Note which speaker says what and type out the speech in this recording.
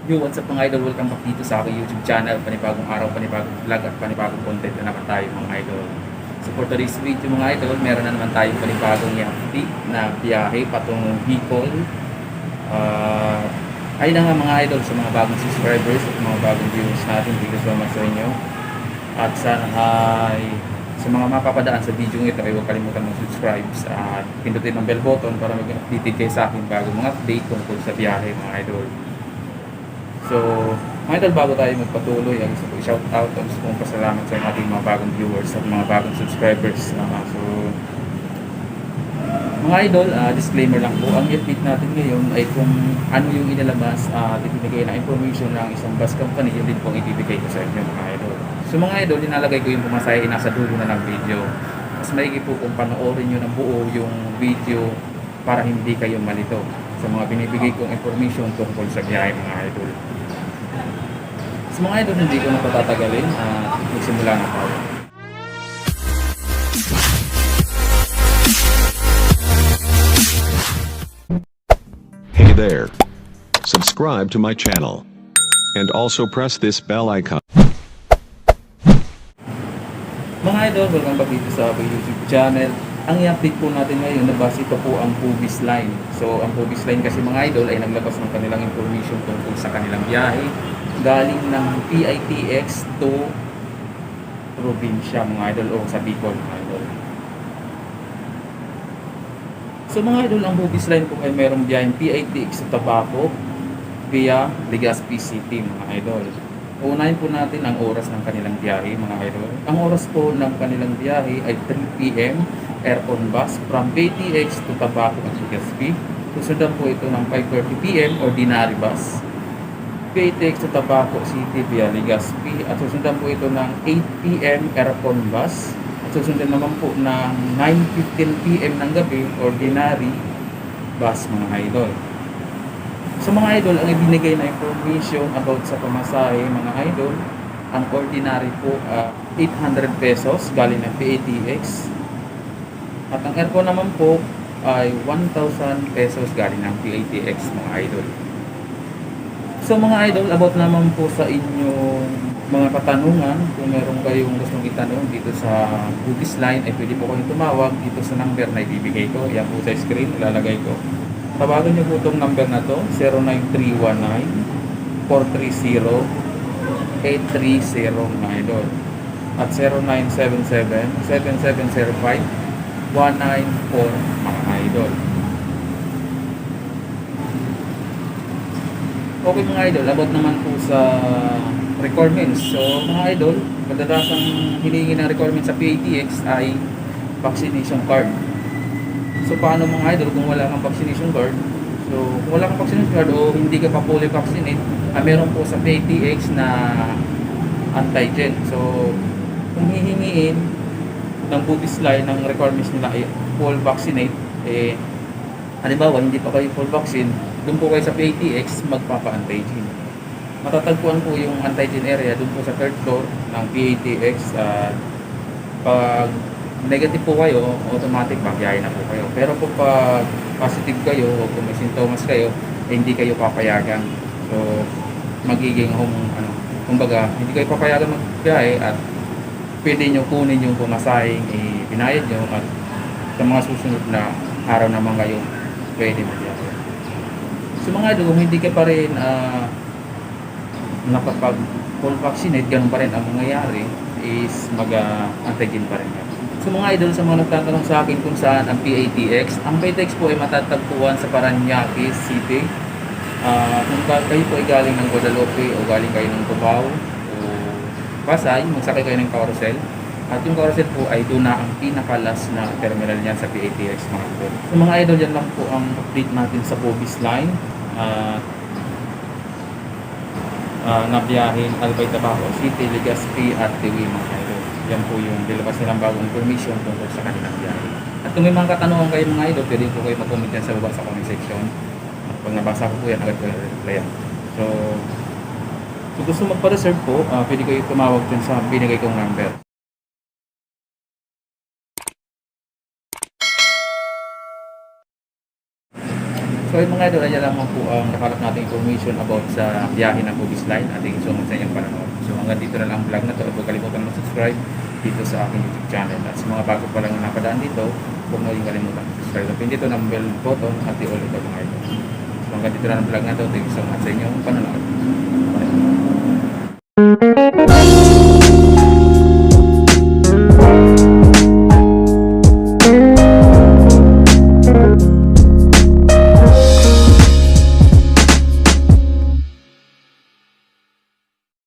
Speaker 1: Yo, what's up mga idol? Welcome back dito sa aking YouTube channel. Panibagong araw, panibagong vlog at panibagong content na naman tayo mga idol. So for today's video mga idol, meron na naman tayong panibagong yapti na biyahe patungong Bicol. Ayun na nga mga idol sa mga bagong subscribers at mga bagong viewers natin. Thank you so much sa inyo. At sana ay sa mga mapapadaan sa video ito ay huwag kalimutan mag-subscribe at pindutin ang bell button para mag-update kayo sa akin bago mga update tungkol sa biyahe mga idol. So, mga idol, bago tayo magpatuloy, ay gusto ko i-shout out at gusto kong pasalamat sa ating mga bagong viewers at mga bagong subscribers. So, mga idol, disclaimer lang po, ang update natin ngayon ay kung ano yung inilabas at ibibigay na information ng isang bus company, yun din po ang ibibigay ko sa inyo mga idol. So mga idol, linalagay ko yung pumasaya nasa dulo na ng video. Mas maigi po kung panoorin nyo ng buo yung video para hindi kayo malito sa mga binibigay kong information tungkol sa biyahe mga idol. Sa mga idol, hindi ko na patatagalin at magsimula na tayo.
Speaker 2: Hey there. Subscribe to my channel. And also press this bell icon.
Speaker 1: Mga idol, welcome back dito sa aking YouTube channel. Ang i-update po natin ngayon na base pa po ang Pubis Line. So, ang Pubis Line kasi mga idol ay naglabas ng kanilang information tungkol sa kanilang biyahe galing ng PITX to probinsya mga idol o sa Bicol mga idol. So mga idol, ang Pubis Line po ay merong biyaheng PITX sa Tabaco via Legazpi City mga idol. Unahin po natin ang oras ng kanilang biyahe mga idol. Ang oras po ng kanilang biyahe ay 3 p.m. aircon bus from PITX to Tabaco at Legazpi. Susundan po ito ng 5:30 p.m. ordinary bus PITX to Tabaco City via Legazpi at susundan po ito ng 8 p.m. aircon bus at susundan naman po ng 9:15 p.m. ng gabi ordinary bus mga idol. So mga idol, ang ibinigay na information about sa pamasahe mga idol, ang ordinary po 800 pesos galing ng PITX at ang aircon naman po ay 1,000 pesos galing ng PITX mga idol. So mga idol, about naman po sa inyong mga katanungan, kung meron kayong gustong itanong dito sa Pubis Line, ay pwede po kayong tumawag dito sa number na ibibigay ko. Yan po sa screen, ilalagay ko. Tawagan niyo po itong number na to, 09319-430-830 mga idol. At 0977-7705-194 mga idol. Okay mga idol, about naman po sa requirements. So mga idol, kadalasang hinihingi ng requirements sa PITX ay vaccination card. So paano mga idol kung wala kang vaccination card? So kung wala kang vaccination card o hindi ka pa fully vaccinate, meron po sa PITX na antigen. So kung hihingiin ng Pubis Line ng requirements nila ay full vaccinate, halimbawa hindi pa kayo full vaccine, doon po kayo sa PITX magpapa-antigen. Matatagpuan po yung antigen area doon po sa third floor ng PITX. Pag negative po kayo, automatic magbiyahe na po kayo. Pero kung pag positive kayo o kung may sintomas kayo, hindi kayo papayagan. So magiging kumbaga hindi kayo papayagan magbiyahe at pwede nyo kunin yung pumasahing ibinayad nyo at sa mga susunod na araw naman kayo pwede magbiyahe. So mga idol, kung hindi ka pa rin nakapag full vaccinate, ganun pa rin ang mangyayari is mag-antigen pa rin yan. So mga idol, sa mga nagtatanong sa akin kung saan ang PITX, ang PITX po ay matatagpuan sa Parañaque City. Kung kayo po ay galing ng Guadalupe o galing kayo ng Cubao o Pasay, magsakay kayo ng carousel. At yung carousel po ay doon na ang pinakalas na terminal niya sa PITX mga idol. So mga idol, yan lang po ang update natin sa Pubis Line. Na biyahin Albay, Tabaco City, Legazpi at Tiwi mga idol. Yan po yung nilabas nilang bagong information tungkol sa kanilang biyahe. At kung may mga katanungan kayo mga idol, pwede po kayo mag-comment yan sa baba sa comment section. At pag nabasa ko po yan, agad ko yung replyan. So kung gusto magpa-reserve po, pwede kayo tumawag dyan sa binigay kong number. So So yung mga idol, ayan lamang po ang nakalap nating information about sa biyahe ng Bugis Line. Ating sumunod sa inyong panonood. So hanggang dito na lang ang vlog na to. Huwag kalimutan mag-subscribe dito sa aking YouTube channel. At sa mga bago pa lang napadaan dito, huwag mo rin kalimutan mag-subscribe. At dito ng bell button at i-all ito mga idol. So hanggang dito na ang vlog na to. Thank you so much sa inyong panonood.